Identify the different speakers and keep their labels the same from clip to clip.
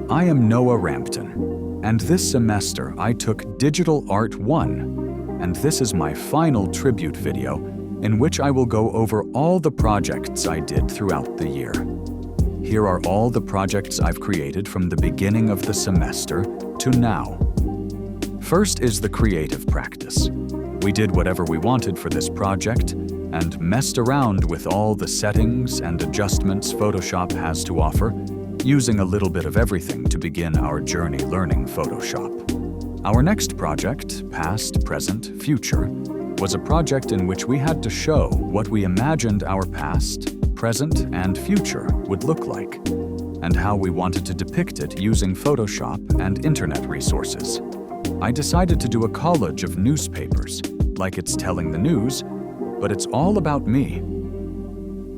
Speaker 1: I am Noah Rampton, and this semester I took Digital Art 1, and this is my final tribute video in which I will go over all the projects I did throughout the year. Here are all the projects I've created from the beginning of the semester to now. First is the creative practice. We did whatever we wanted for this project and messed around with all the settings and adjustments Photoshop has to offer, using a little bit of everything to begin our journey learning Photoshop. Our next project, Past, Present, Future, was a project in which we had to show what we imagined our past, present, and future would look like, and how we wanted to depict it using Photoshop and internet resources. I decided to do a collage of newspapers, like it's telling the news, but it's all about me.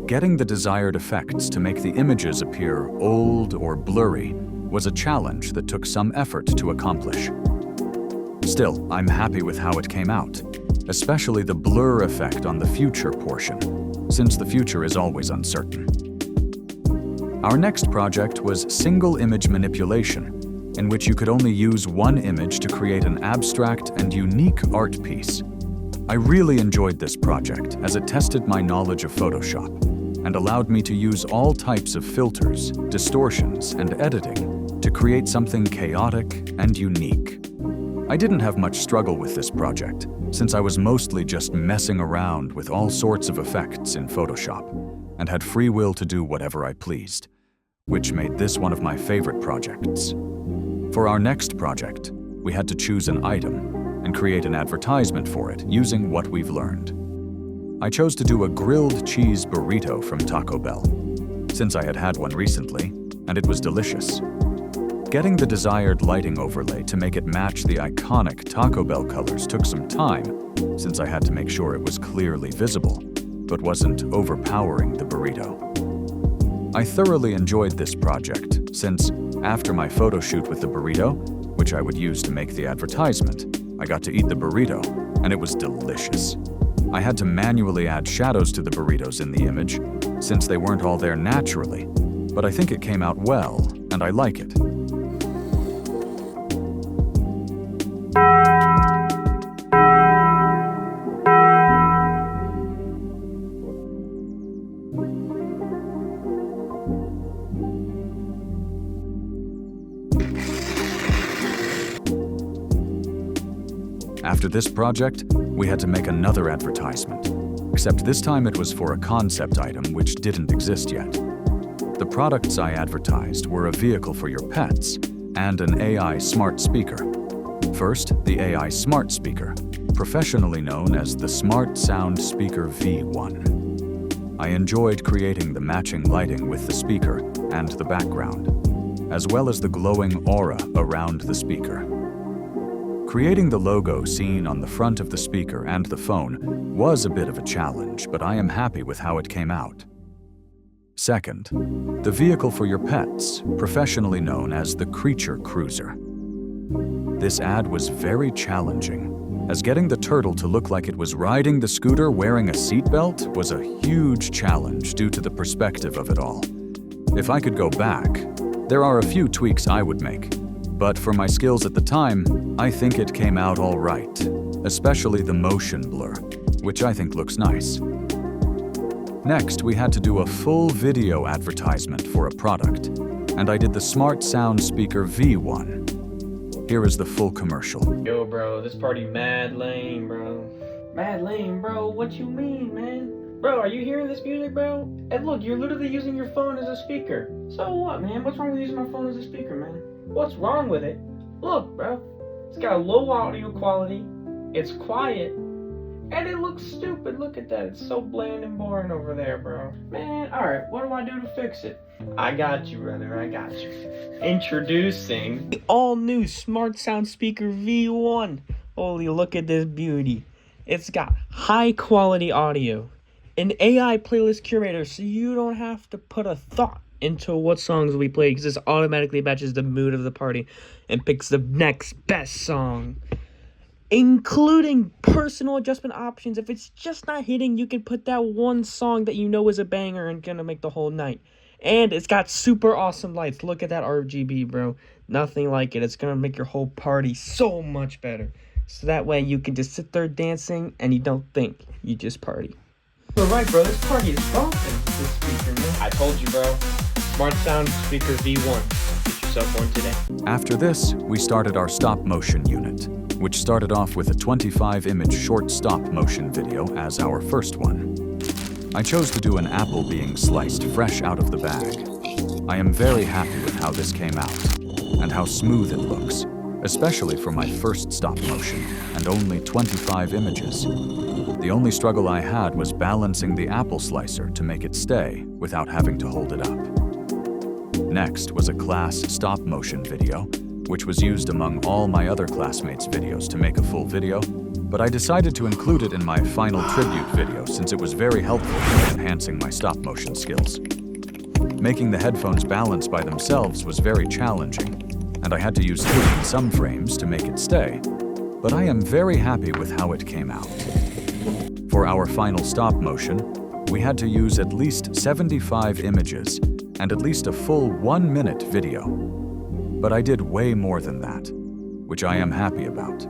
Speaker 1: Getting the desired effects to make the images appear old or blurry was a challenge that took some effort to accomplish. Still, I'm happy with how it came out, especially the blur effect on the future portion, since the future is always uncertain. Our next project was single image manipulation, in which you could only use one image to create an abstract and unique art piece. I really enjoyed this project as it tested my knowledge of Photoshop and allowed me to use all types of filters, distortions, and editing to create something chaotic and unique. I didn't have much struggle with this project, since I was mostly just messing around with all sorts of effects in Photoshop and had free will to do whatever I pleased, which made this one of my favorite projects. For our next project, we had to choose an item and create an advertisement for it using what we've learned. I chose to do a grilled cheese burrito from Taco Bell, since I had had one recently, and it was delicious. Getting the desired lighting overlay to make it match the iconic Taco Bell colors took some time, since I had to make sure it was clearly visible, but wasn't overpowering the burrito. I thoroughly enjoyed this project, since after my photo shoot with the burrito, which I would use to make the advertisement, I got to eat the burrito, and it was delicious. I had to manually add shadows to the burritos in the image, since they weren't all there naturally, but I think it came out well, and I like it. After this project, we had to make another advertisement, except this time it was for a concept item which didn't exist yet. The products I advertised were a vehicle for your pets and an AI smart speaker. First, the AI smart speaker, professionally known as the Smart Sound Speaker V1. I enjoyed creating the matching lighting with the speaker and the background, as well as the glowing aura around the speaker. Creating the logo seen on the front of the speaker and the phone was a bit of a challenge, but I am happy with how it came out. Second, the vehicle for your pets, professionally known as the Creature Cruiser. This ad was very challenging, as getting the turtle to look like it was riding the scooter wearing a seatbelt was a huge challenge due to the perspective of it all. If I could go back, there are a few tweaks I would make. But for my skills at the time, I think it came out all right, especially the motion blur, which I think looks nice. Next, we had to do a full video advertisement for a product, and I did the Smart Sound Speaker V1. Here is the full commercial.
Speaker 2: Yo, bro, this party mad lame, bro. Mad lame, bro. What you mean, man? Bro, are you hearing this music, bro? And look, you're literally using your phone as a speaker. So what, man? What's wrong with using my phone as a speaker, man? What's wrong with it? Look, bro. It's got low audio quality, it's quiet, and it looks stupid. Look at that. It's so bland and boring over there, bro. Man, alright, what do I do to fix it? I got you, brother. I got you. Introducing the all-new Smart Sound Speaker V1. Holy, look at this beauty. It's got high-quality audio, an AI playlist curator, so you don't have to put a thought into what songs we play, because this automatically matches the mood of the party and picks the next best song, including personal adjustment options. If it's just not hitting, you can put that one song that you know is a banger and gonna make the whole night. And it's got super awesome lights. Look at that RGB, bro. Nothing like it. It's gonna make your whole party so much better. So that way you can just sit there dancing and you don't think, you just party. Alright, bro, this party is bumping. This speaker, man. I told you, bro. Smart Sound Speaker V1. Get yourself one today.
Speaker 1: After this, we started our stop motion unit, which started off with a 25-image short stop motion video as our first one. I chose to do an apple being sliced fresh out of the bag. I am very happy with how this came out, and how smooth it looks, especially for my first stop motion, and only 25 images. The only struggle I had was balancing the apple slicer to make it stay without having to hold it up. Next was a class stop motion video, which was used among all my other classmates' videos to make a full video, but I decided to include it in my final tribute video since it was very helpful in enhancing my stop motion skills. Making the headphones balance by themselves was very challenging, and I had to use tape in some frames to make it stay, but I am very happy with how it came out. For our final stop motion, we had to use at least 75 images and at least a full 1-minute video. But I did way more than that, which I am happy about.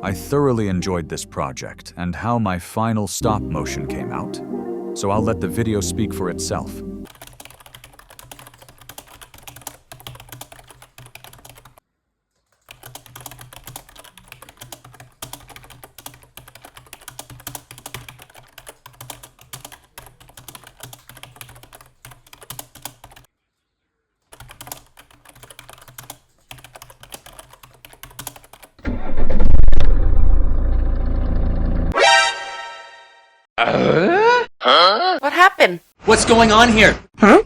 Speaker 1: I thoroughly enjoyed this project and how my final stop motion came out, so I'll let the video speak for itself.
Speaker 3: What happened?
Speaker 4: What's going on here?
Speaker 3: Huh?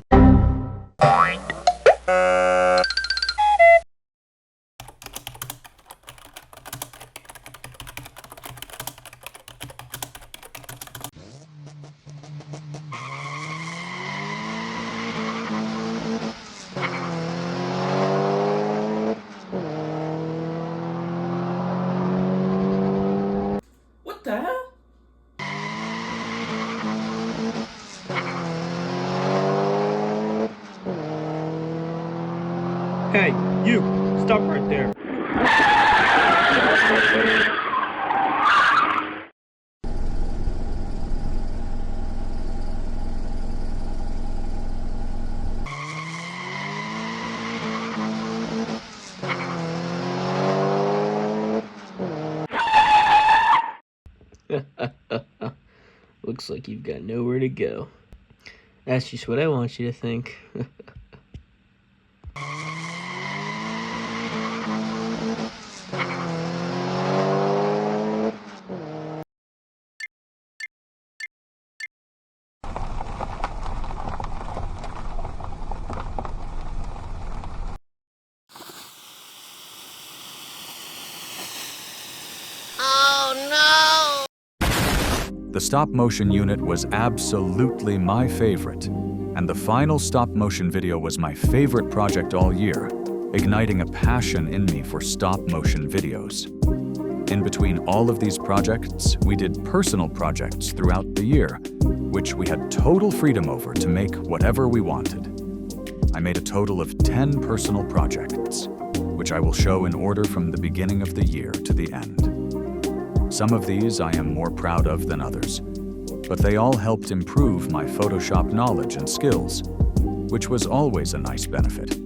Speaker 2: What the hell? Hey, you! Stop right there. Looks like you've got nowhere to go. That's just what I want you to think.
Speaker 1: The stop motion unit was absolutely my favorite, and the final stop motion video was my favorite project all year, igniting a passion in me for stop motion videos. In between all of these projects, we did personal projects throughout the year, which we had total freedom over to make whatever we wanted. I made a total of 10 personal projects, which I will show in order from the beginning of the year to the end. Some of these I am more proud of than others, but they all helped improve my Photoshop knowledge and skills, which was always a nice benefit.